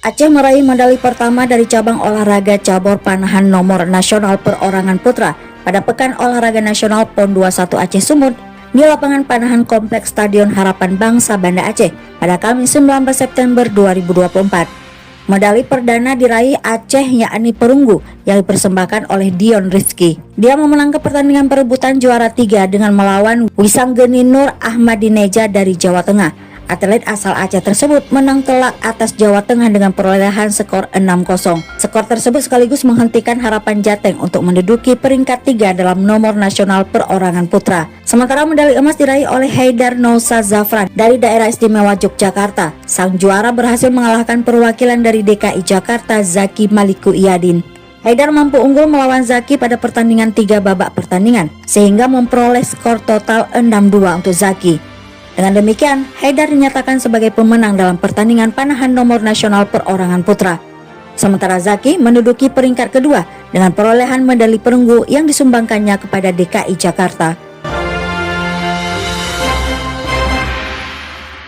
Aceh meraih medali pertama dari cabang olahraga cabur panahan nomor nasional perorangan putra pada Pekan Olahraga Nasional PON 21 Aceh Sumut di lapangan panahan Kompleks Stadion Harapan Bangsa Banda Aceh pada Kamis 19 September 2024. Medali perdana diraih Aceh yakni perunggu yang dipersembahkan oleh Dion Rizky. Dia memenangkan pertandingan perebutan juara 3 dengan melawan Wisanggeni Nur Ahmadineja dari Jawa Tengah. Atlet asal Aceh tersebut menang telak atas Jawa Tengah dengan perolehan skor 6-0. Skor tersebut sekaligus menghentikan harapan Jateng untuk menduduki peringkat 3 dalam nomor nasional perorangan putra. Sementara medali emas diraih oleh Haidar Nousa Zafran dari Daerah Istimewa Yogyakarta. Sang juara berhasil mengalahkan perwakilan dari DKI Jakarta Zaki Maliku Iyadin. Haidar mampu unggul melawan Zaki pada pertandingan 3 babak pertandingan sehingga memperoleh skor total 6-2 untuk Zaki. Dengan demikian, Haidar dinyatakan sebagai pemenang dalam pertandingan panahan nomor nasional perorangan putra. Sementara Zaki menduduki peringkat kedua dengan perolehan medali perunggu yang disumbangkannya kepada DKI Jakarta.